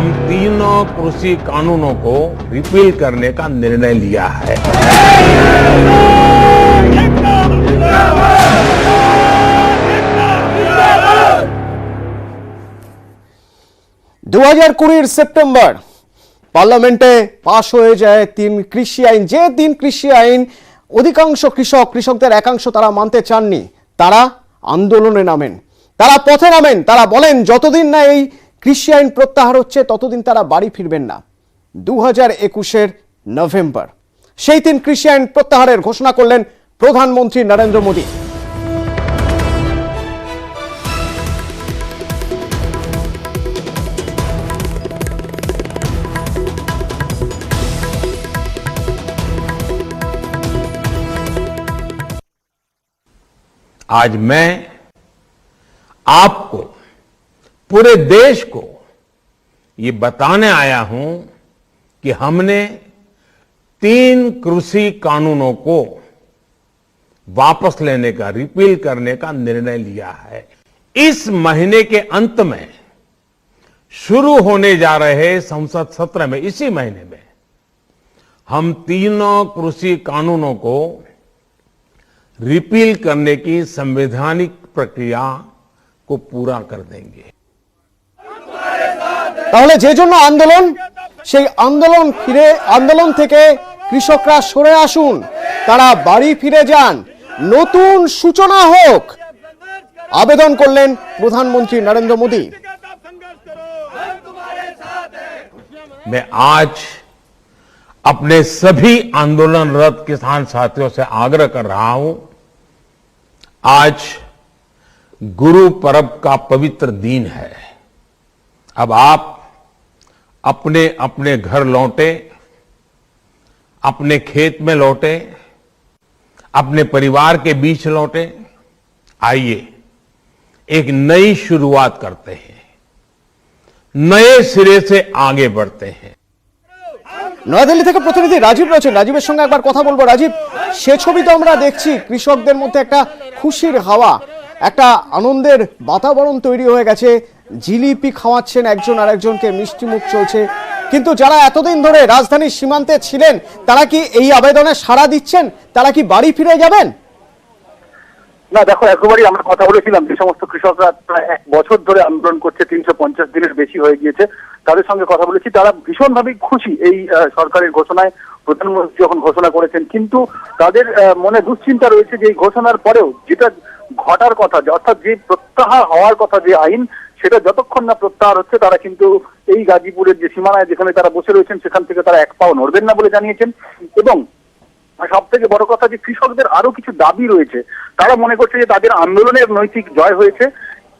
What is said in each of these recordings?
हम तीनों कृषि कानूनों को रिपील करने का निर्णय लिया है। 2020 সেপ্টেম্বর পার্লামেন্টে পাশ হয়ে যায় 3 কৃষি আইন। যে 3 কৃষি আইন অধিকাংশ কৃষকদের একাংশ তারা মানতে চাননি, তারা আন্দোলনে নামেন, তারা পথে নামেন। তারা বলেন যতদিন না এই কৃষি আইন প্রত্যাহার হচ্ছে ততদিন তারা বাড়ি ফিরবেন না। 2021 নভেম্বর সেই 3 কৃষি আইন প্রত্যাহারের ঘোষণা করলেন প্রধানমন্ত্রী নরেন্দ্র মোদী। आज मैं आपको, पूरे देश को ये बताने आया हूं कि हमने 3 कृषि कानूनों को वापस लेने का, रिपील करने का निर्णय लिया है। इस महीने के अंत में शुरू होने जा रहे संसद सत्र में, इसी महीने में हम तीनों कृषि कानूनों को रिपील करने की संवैधानिक प्रक्रिया को पूरा कर देंगे। তাহলে যে জন্য আন্দোলন, সেই আন্দোলন থেকে কৃষকরা সরে আসুন, তারা বাড়ি ফিরে যান, নতুন সূচনা হোক, আবেদন করলেন প্রধানমন্ত্রী নরেন্দ্র মোদী। मैं आज अपने सभी आंदोलनरत किसान साथियों से आग्रह कर रहा हूं, आज गुरु पर्व का पवित्र दिन है। अब आप अपने अपने घर लौटे, अपने खेत में लौटे, अपने परिवार के बीच लौटे। आइए एक नई शुरुआत करते हैं, नए सिरे से आगे बढ़ते हैं। নয়াদিল্লি থেকে প্রতিনিধি রাজীব রয়েছেন, রাজীবের সঙ্গে একবার কথা বলবো। রাজীব, সে ছবি তো আমরা দেখছি, কৃষকদের মধ্যে একটা খুশির হাওয়া, একটা আনন্দের বাতাবরণ তৈরি হয়ে গেছে। জিলিপি খাওয়াচ্ছেন একজন আরেকজনকে, মিষ্টি মুখ চলছে। কিন্তু যারা এতদিন ধরে রাজধানীর সীমান্তে ছিলেন, তারা কি এই আবেদনে সাড়া দিচ্ছেন? তারা কি বাড়ি ফিরে যাবেন? না, দেখো, একেবারেই আমরা কথা বলেছিলাম যে সমস্ত কৃষকরা প্রায় 1 বছর ধরে আন্দোলন করছে, 350 দিনের বেশি হয়ে গিয়েছে, তাদের সঙ্গে কথা বলেছি। তারা ভীষণভাবে খুশি এই সরকারের ঘোষণায়। প্রধানমন্ত্রী যখন ঘোষণা করেছেন, কিন্তু তাদের মনে দুশ্চিন্তা রয়েছে যে এই ঘোষণার পরেও যেটা ঘটার কথা, অর্থাৎ যে প্রত্যাহার হওয়ার কথা যে আইন, সেটা যতক্ষণ না প্রত্যাহার হচ্ছে তারা কিন্তু এই গাজীপুরের যে সীমানায় যেখানে তারা বসে রয়েছেন সেখান থেকে তারা 1 পাও নড়বেন না বলে জানিয়েছেন। এবং সব থেকে বড় কথা যে কৃষকদের আরো কিছু দাবি রয়েছে, তারা মনে করছে যে তাদের আন্দোলনের নৈতিক জয় হয়েছে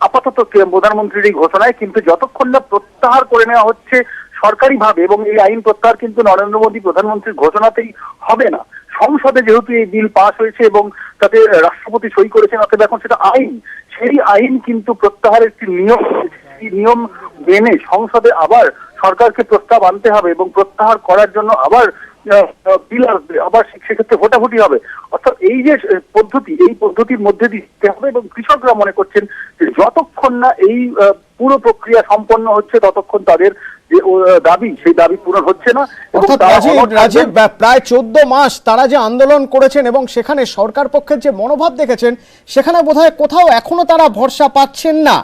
আপাতত প্রধানমন্ত্রীর এই ঘোষণায়, কিন্তু যতক্ষণ না প্রত্যাহার করে নেওয়া হচ্ছে সরকারিভাবে, এবং এই আইন প্রত্যাহার কিন্তু নরেন্দ্র মোদী প্রধানমন্ত্রীর ঘোষণাতেই হবে না। সংসদে যেহেতু এই বিল পাস হয়েছে এবং তাতে রাষ্ট্রপতি সই করেছেন, অর্থাৎ এখন সেটা আইন, সেই আইন কিন্তু প্রত্যাহারের একটি নিয়ম, সেই নিয়ম মেনে সংসদে আবার সরকারকে প্রস্তাব আনতে হবে এবং প্রত্যাহার করার জন্য আবার বিল আসবে, আবার সেক্ষেত্রে ভোটাভুটি হবে। অর্থাৎ এই যে পদ্ধতি, এই পদ্ধতির মধ্যে দিতে হবে। এবং কৃষকরা মনে করছেন যে যতক্ষণ না এই পুরো প্রক্রিয়া সম্পন্ন হচ্ছে ততক্ষণ তাদের যে দাবি, সেই দাবি পূরণ হচ্ছে না। রাজীব, প্রায় 14 মাস তারা যে আন্দোলন করেছেন এবং সেখানে সরকার পক্ষের যে মনোভাব দেখেছেন, সেখানে বোধহয় কোথাও এখনো তারা ভরসা পাচ্ছেন না।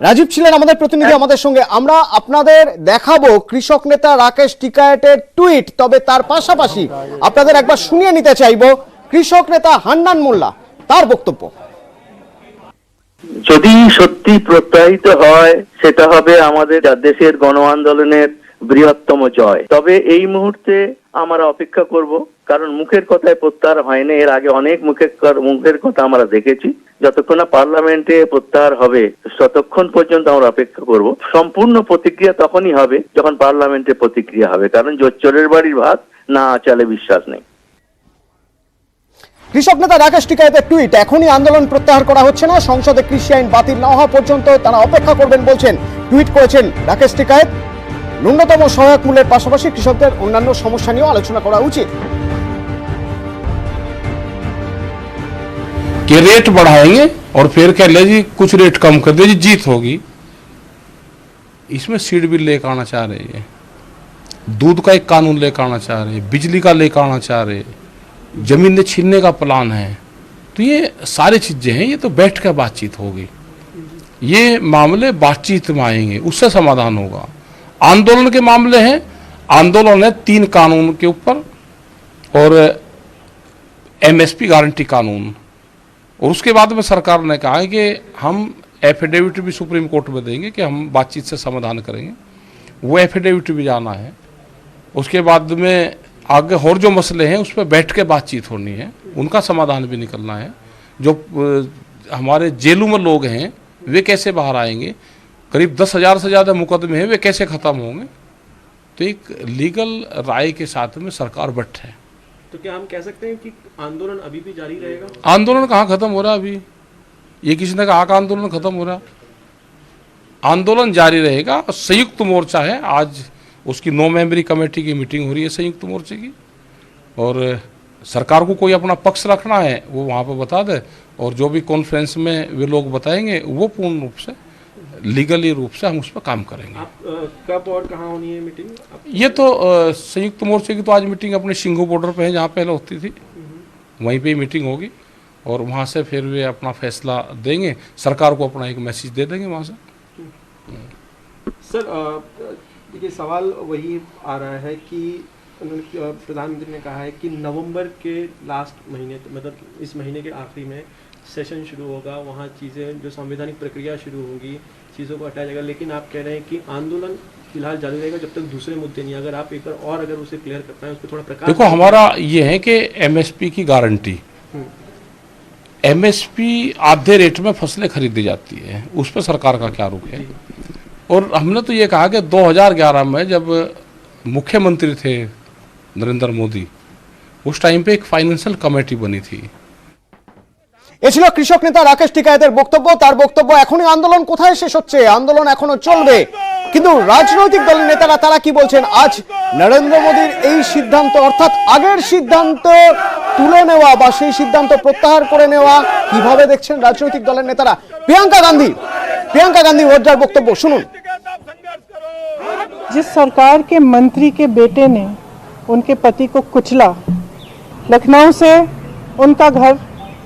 রাজীব ছিলেন আমাদের প্রতিনিধি আমাদের সঙ্গে। আমরা আপনাদের দেখাবো কৃষক নেতা রাকেশ টিকায়েতের টুইট, তবে তার পাশাপাশি আপনাদের একবার শুনিয়ে নিতে চাইবো কৃষক নেতা হান্নান মোল্লা তার বক্তব্য। যদি সত্যি প্রত্যাহিত হয়, সেটা হবে আমাদের দেশের গণ আন্দোলনের বৃহত্তম জয়। তবে এই মুহূর্তে আমরা অপেক্ষা করব, কারণ মুখের কথায় প্রত্যাহার হয়নি। এর আগে অনেক মুখের কথা আমরা দেখেছি। যতক্ষণ না পার্লামেন্টে প্রত্যাহার হবে ততক্ষণ পর্যন্ত আমরা অপেক্ষা করব। সম্পূর্ণ প্রতিক্রিয়া তখনই হবে যখন পার্লামেন্টে প্রতিক্রিয়া হবে, কারণ চোরের বাড়ির ভাত না চালে বিশ্বাস নেই। কৃষক নেতা রাকেশ টিকায়েতের টুইট, এখনই আন্দোলন প্রত্যাহার করা হচ্ছে না, সংসদে কৃষি আইন বাতিল না হওয়া পর্যন্ত তারা অপেক্ষা করবেন বলছেন। টুইট করেছেন রাকেশ টিকায়েত। ন্যূনতম সহায়ক মূল্যের পাশাপাশি কৃষকদের অন্যান্য সমস্যা নিয়েও আলোচনা করা উচিত। कि रेट बढ़ाएंगे और फिर कह ले जी कुछ रेट कम कर दे जी, जीत होगी। इसमें सीड बिल लेकर आना चाह रहे हैं, दूध का एक कानून लेकर आना चाह रहे हैं, बिजली का लेकर आना चाह रहे हैं, जमीन छीनने का प्लान है। तो ये सारी चीजें हैं, ये तो बैठ कर बातचीत होगी, ये मामले बातचीत में आएंगे, उससे समाधान होगा। आंदोलन के मामले हैं, आंदोलन है 3 कानून के ऊपर और एमएसपी गारंटी कानून, और उसके बाद में सरकार ने कहा है कि हम एफिडेविट भी सुप्रीम कोर्ट में देंगे कि हम बातचीत से समाधान करेंगे, वो एफिडेविट भी जाना है। उसके बाद में आगे और जो मसले हैं उस पर बैठ के बातचीत होनी है, उनका समाधान भी निकलना है। जो हमारे जेलों में लोग हैं वे कैसे बाहर आएंगे, करीब 10,000 से ज़्यादा मुकदमे हैं, वे कैसे ख़त्म होंगे। तो एक लीगल राय के साथ में सरकार बैठे है। तो क्या हम कह सकते हैं कि आंदोलन अभी भी जारी रहेगा? आंदोलन कहाँ खत्म हो रहा है अभी, ये किसी ने कहा कि आंदोलन खत्म हो रहा, आंदोलन जारी रहेगा। संयुक्त मोर्चा है, आज उसकी 9 मेंबरी कमेटी की मीटिंग हो रही है संयुक्त मोर्चे की, और सरकार को कोई अपना पक्ष रखना है वो वहाँ पर बता दे, और जो भी कॉन्फ्रेंस में वे लोग बताएंगे वो पूर्ण रूप से लीगली रूप से हम उस पर काम करेंगे। आप कब और कहाँ होनी है मीटिंग? ये तो संयुक्त मोर्चे की तो आज मीटिंग अपने सिंघू बॉर्डर पे है, जहाँ पहले होती थी, वहीं पे ही मीटिंग होगी, और वहाँ से फिर वे अपना फैसला देंगे, सरकार को अपना एक मैसेज दे देंगे वहाँ से। सर देखिए, सवाल वही आ रहा है कि प्रधानमंत्री ने कहा है कि नवंबर के लास्ट महीने, मतलब इस महीने के आखिरी में सेशन शुरू होगा, वहाँ चीज़ें जो संवैधानिक प्रक्रिया शुरू होगी, चीज़ों को हटाया जाएगा, लेकिन आप कह रहे हैं कि आंदोलन फिलहाल जारी रहेगा जब तक दूसरे मुद्दे नहीं। अगर आप एक बार और अगर उसे क्लियर कर पाएं, उस पर थोड़ा प्रकाश। देखो, हमारा ये है कि एमएसपी की गारंटी, एमएसपी आधे रेट में फसलें खरीदी जाती है, उस पर सरकार का क्या रुख है। और हमने तो ये कहा कि 2011 में जब मुख्यमंत्री थे नरेंद्र मोदी, उस टाइम पे एक फाइनेंशियल कमेटी बनी थी। এ ছিল কৃষক নেতা রাকেশ টিকায়েতের বক্তব্য। তার বক্তব্য, এখনই আন্দোলন কোথায় শেষ হচ্ছে, আন্দোলন এখনো চলবে। কিন্তু রাজনৈতিক দলের নেতারা তারা কি বলছেন, আজ নরেন্দ্র মোদীর এই সিদ্ধান্ত, অর্থাৎ আগের সিদ্ধান্ত তুলে নেওয়া বা সেই সিদ্ধান্ত প্রত্যাহার করে নেওয়া, কিভাবে দেখছেন রাজনৈতিক দলের নেতারা। প্রিয়াঙ্কা গান্ধী ওয়াড্রার বক্তব্য শুনুন। जिस सरकार के मंत्री के बेटे ने उनके पति को कुचला, लखनऊ से उनका घर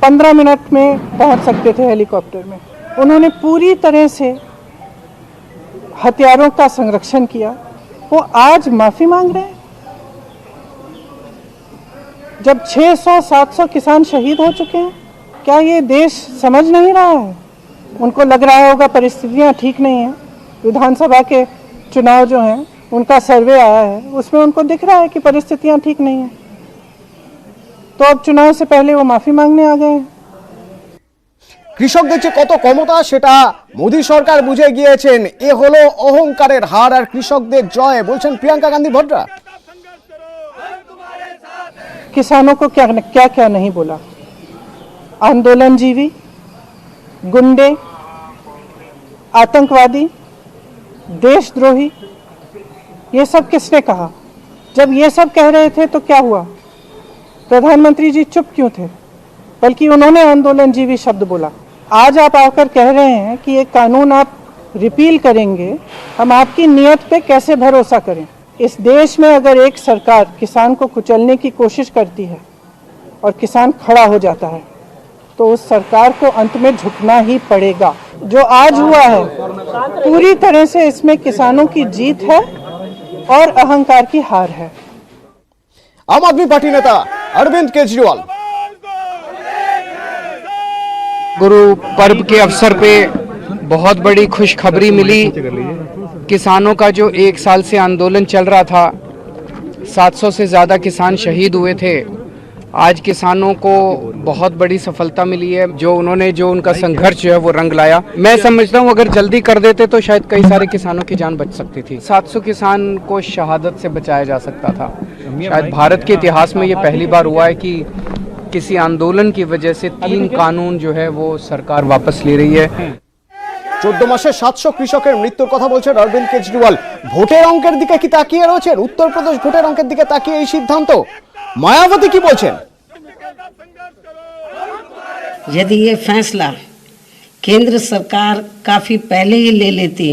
15 मिनट में पहुंच सकते थे हेलीकॉप्टर में, उन्होंने पूरी तरह से हथियारों का संरक्षण किया, वो आज माफ़ी मांग रहे हैं। जब 600-700 किसान शहीद हो चुके हैं, क्या ये देश समझ नहीं रहा है? उनको लग रहा होगा परिस्थितियां ठीक नहीं हैं। विधानसभा के चुनाव जो हैं उनका सर्वे आया है, उसमें उनको दिख रहा है कि परिस्थितियां ठीक नहीं हैं, तो अब चुनाव से पहले वो माफी मांगने आ गए हैं। কৃষকদের যে কত ক্ষমতা সেটা মোদী সরকার বুঝে গিয়েছেন। এ হলো অহংকারের হার আর কৃষকদের জয়, বলছেন প্রিয়াঙ্কা গান্ধী ভদ্রা। किसानों को क्या क्या नहीं बोला, आंदोलनजीवी, गुंडे, आतंकवादी, देशद्रोही, ये सब किसने कहा? जब ये सब कह रहे थे तो क्या हुआ? प्रधानमंत्री जी चुप क्यों थे? बल्कि उन्होंने आंदोलनजीवी शब्द बोला। आज आप आकर कह रहे हैं कि ये कानून आप रिपील करेंगे, हम आपकी नीयत पे कैसे भरोसा करें? इस देश में अगर एक सरकार किसान को कुचलने की कोशिश करती है और किसान खड़ा हो जाता है, तो उस सरकार को अंत में झुकना ही पड़ेगा। जो आज हुआ है पूरी तरह से इसमें किसानों की जीत है और अहंकार की हार है। आम आदमी पार्टी नेता अरविंद केजरीवाल। गुरु पर्व के अवसर पे बहुत बड़ी खुशखबरी मिली। किसानों का जो 1 साल से आंदोलन चल रहा था, 700 से ज़्यादा किसान शहीद हुए थे, आज किसानों को बहुत बड़ी सफलता मिली है। जो उनका संघर्ष जो है वो रंग लाया। मैं समझता हूँ अगर जल्दी कर देते तो शायद कई सारे किसानों की जान बच सकती थी। 700 किसान को शहादत से बचाया जा सकता था। शायद भारत के इतिहास में ये पहली बार हुआ है कि किसी आंदोलन की वजह से 3 कानून जो है वो सरकार वापस ले रही है। 14 মাসে 700 কৃষকের মৃত্যুর কথা বলছেন অরবিন্দ কেজরিওয়াল। ভোটের অঙ্কের দিকে কি তাকিয়ে রয়েছেন? উত্তরপ্রদেশ ভোটের অঙ্কের দিকে তাকিয়ে এই সিদ্ধান্ত। মায়াবতী কি বলছেন? यदि ये फैसला केंद्र सरकार काफी पहले ही ले लेती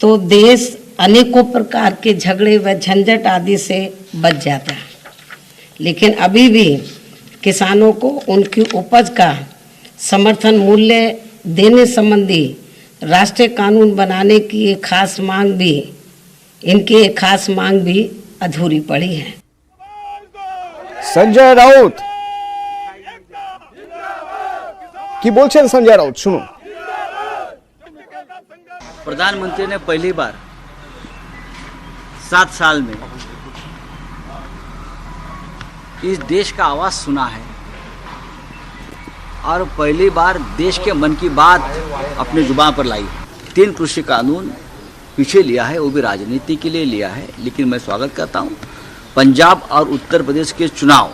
तो देश अनेकों प्रकार के झगड़े व झंझट आदि से बच जाता है। लेकिन अभी भी किसानों को उनकी उपज का समर्थन मूल्य देने संबंधी राष्ट्रीय कानून बनाने की एक खास मांग भी अधूरी पड़ी है। संजय राउत की बोलছেন संजय राउत, শুনুন। प्रधानमंत्री ने पहली बार 7 साल में इस देश का आवाज सुना है और पहली बार देश के मन की बात अपने जुबान पर लाई। 3 कृषि कानून पीछे लिया है, वो भी राजनीति के लिए लिया है, लेकिन मैं स्वागत करता हूँ। पंजाब और उत्तर प्रदेश के चुनाव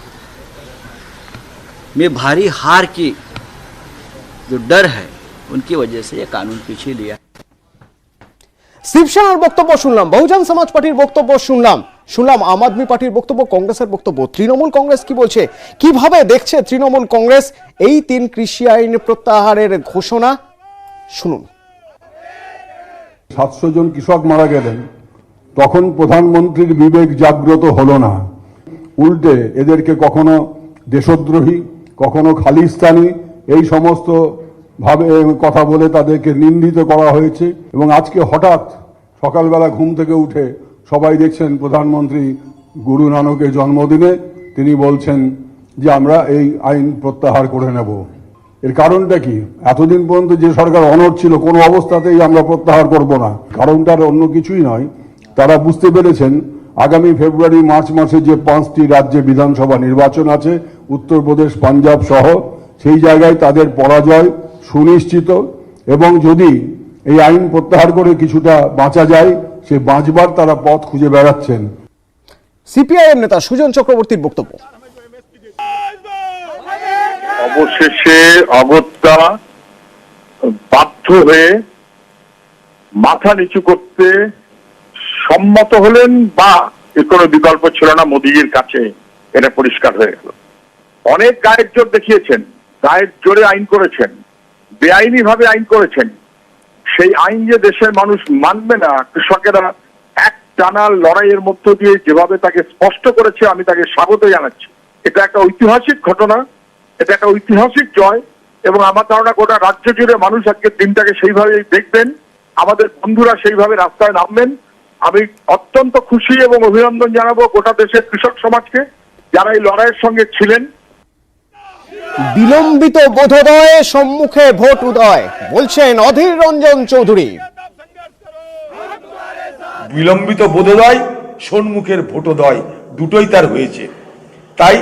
में भारी हार की जो डर है उनकी वजह से ये कानून पीछे लिया। শিবসেনার বক্তব্য শুনলাম, বহুজন সমাজ পার্টির বক্তব্য শুনলাম আম আদমি পার্টির বক্তব্য, কংগ্রেসের বক্তব্য। তৃণমূল কংগ্রেস কি বলছে, কিভাবে দেখছে তৃণমূল কংগ্রেস এই 3 কৃষি আইন প্রত্যাহারের ঘোষণা, শুনুন। 700 জন কৃষক মারা গেলেন, তখন প্রধানমন্ত্রীর বিবেক জাগ্রত হলো না। উল্টে এদেরকে কখনো দেশদ্রোহী, কখনো খালিস্তানি, এই সমস্ত ভাবে কথা বলে তাদেরকে নিন্দিত করা হয়েছে। এবং আজকে হঠাৎ সকালবেলা ঘুম থেকে উঠে সবাই দেখছেন প্রধানমন্ত্রী গুরু নানকের জন্মদিনে তিনি বলছেন যে আমরা এই আইন প্রত্যাহার করে নেব। এর কারণটা কি? এতদিন পর্যন্ত যে সরকার অনড় ছিল, কোনো অবস্থাতেই আমরা প্রত্যাহার করব না। কারণটা অন্য কিছুই নয়, তারা বুঝতে পেরেছেন আগামী ফেব্রুয়ারি মার্চ মাসে যে 5টি রাজ্যে বিধানসভা নির্বাচন আছে, উত্তরপ্রদেশ, পাঞ্জাব সহ, সেই জায়গায় তাদের পরাজয় সুনিশ্চিত। এবং যদি এই আইন প্রত্যাহার করে কিছুটা বাঁচা যায়, সে বাঁচবার তারা পথ খুঁজে বেড়াচ্ছেন। সিপিআইএম নেতা সুজন চক্রবর্তীর বক্তব্য। অবশেষে অগত্যা বাধ্য হয়ে মাথা নিচু করতে সম্মত হলেন, বা এর কোনো বিকল্প ছিল না মোদিজির কাছে, এটা পরিষ্কার হয়ে গেল। অনেক গায়ের জোর দেখিয়েছেন, গায়ের জোরে আইন করেছেন, বেআইনি ভাবে আইন করেছেন। সেই আইন যে দেশের মানুষ মানবে না, কৃষকেরা এক টানা লড়াইয়ের মধ্য দিয়ে যেভাবে তাকে স্পষ্ট করেছে, আমি তাকে স্বাগত জানাচ্ছি। এটা একটা ঐতিহাসিক ঘটনা, এটা একটা ঐতিহাসিক জয়, এবং আমার ধারণা গোটা রাজ্য জুড়ে মানুষ আজকের দিনটাকে সেইভাবেই দেখবেন, আমাদের বন্ধুরা সেইভাবে রাস্তায় নামবেন। আমি অত্যন্ত খুশি এবং অভিনন্দন জানাবো গোটা দেশের কৃষক সমাজকে যারা এই লড়াইয়ের সঙ্গে ছিলেন। বিলম্বিত বোধোদয়ে সম্মুখে ভোট উদয়, বলছেন অধীর রঞ্জন চৌধুরী। বিলম্বিত বোধোদয়, সম্মুখের ভোটোদয়, দুটোই তার হয়েছে, তাই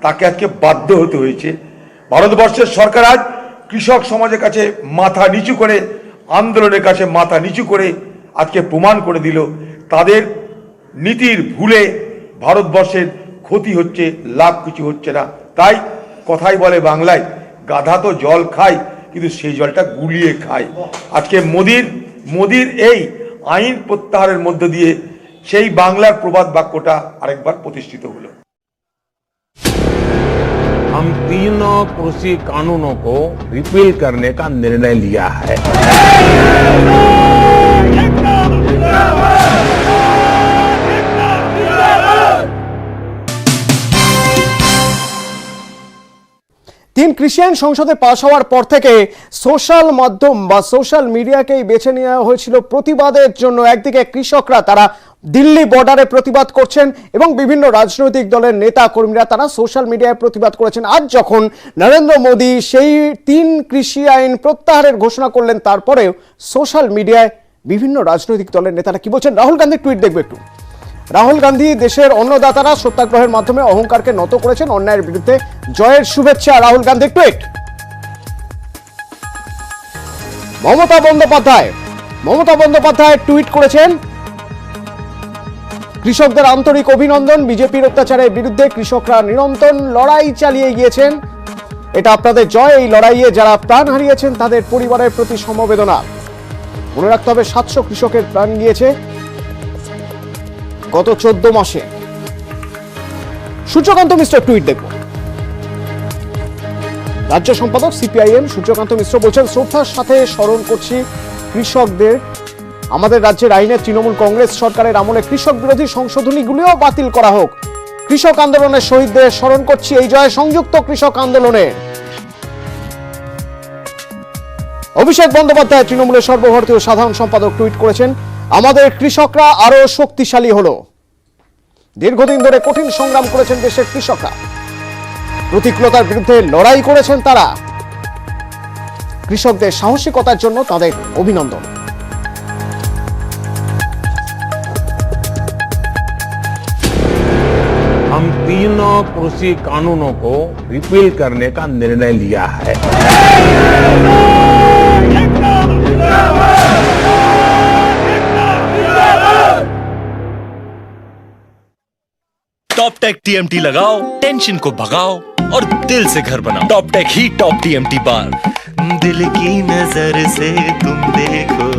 তাকে আজকে বাধ্য হতে হয়েছে। ভারতবর্ষের সরকার আজ কৃষক সমাজের কাছে মাথা নিচু করে, আন্দোলনের কাছে মাথা নিচু করে আজকে প্রমাণ করে দিল তাদের নীতির ভুলে ভারতবর্ষের ক্ষতি হচ্ছে, লাভ কিছু হচ্ছে না। তাই কথাই বলে বাংলায়, গাধা তো জল খায় কিন্তু সেই জলটা গুলিয়ে খায়। আজকে মোদির এই আইন প্রত্যাহারের মধ্য দিয়ে সেই বাংলার প্রবাদ বাক্যটা আরেকবার প্রতিষ্ঠিত হলো। हम तीनों कृषि कानूनों को रिपील करने का निर्णय लिया है। 3 কৃষি আইন সংসদে পাশ হওয়ার পর থেকে সোশ্যাল মাধ্যম বা সোশ্যাল মিডিয়াকেই বেছে নেওয়া হয়েছিল প্রতিবাদের জন্য। একদিকে কৃষকরা তারা দিল্লি বর্ডারে প্রতিবাদ করছেন এবং বিভিন্ন রাজনৈতিক দলের নেতা কর্মীরা তারা সোশ্যাল মিডিয়ায় প্রতিবাদ করেছেন। আজ যখন নরেন্দ্র মোদী সেই 3 কৃষি আইন প্রত্যাহারের ঘোষণা করলেন, তারপরেও সোশ্যাল মিডিয়ায় বিভিন্ন রাজনৈতিক দলের নেতারা কি বলছেন, রাহুল গান্ধীর টুইট দেখবে একটু। রাহুল গান্ধী, দেশের অন্নদাতারা সত্যাগ্রহের মাধ্যমে অহংকারকে নত করেছেন, অন্যায়ের বিরুদ্ধে জয়ের শুভেচ্ছা। রাহুল গান্ধীর টুইট। মমতা বন্দ্যোপাধ্যায় টুইট করেছেন, কৃষকদের আন্তরিক অভিনন্দন, বিজেপির অত্যাচারের বিরুদ্ধে কৃষকরা নিরন্তর লড়াই চালিয়ে গিয়েছেন, এটা আপনাদের জয়। এই লড়াইয়ে যারা প্রাণ হারিয়েছেন তাদের পরিবারের প্রতি সমবেদনা। মনে রাখতে হবে 700 কৃষকের প্রাণ গিয়েছে গত 14 মাসে। সূর্যকান্ত মিশ্র টুইট দেখব। রাজ্য সম্পাদক সিপিআইএম সূর্যকান্ত মিশ্র বলছেন, শ্রদ্ধার সাথে স্মরণ করছি কৃষকদের আমাদের রাজ্যের আইনে তৃণমূল কংগ্রেস সরকারের আমলে কৃষক বিরোধী সংশোধনীগুলিও বাতিল করা হোক। কৃষক আন্দোলনের শহীদদের স্মরণ করছি, এই জয় সংযুক্ত কৃষক আন্দোলনের। অভিষেক বন্দ্যোপাধ্যায় তৃণমূলের সর্বভারতীয় সাধারণ সম্পাদক টুইট করেছেন, আমাদের কৃষকরা আরো শক্তিশালী হলো। দীর্ঘদিন ধরে কঠিন সংগ্রাম করেছেন দেশের কৃষকরা, প্রতিকূলতার বিরুদ্ধে লড়াই করেছেন তারা। কৃষকদের সাহসিকতার জন্য তাদের অভিনন্দন। हम तीनों कृषि कानूनों को रिपील करने का निर्णय लिया है। टॉप टेक टीएमटी लगाओ, टेंशन को भगाओ और दिल से घर बनाओ। टॉप टेक ही टॉप टीएमटी बार, दिल की नजर से तुम देखो।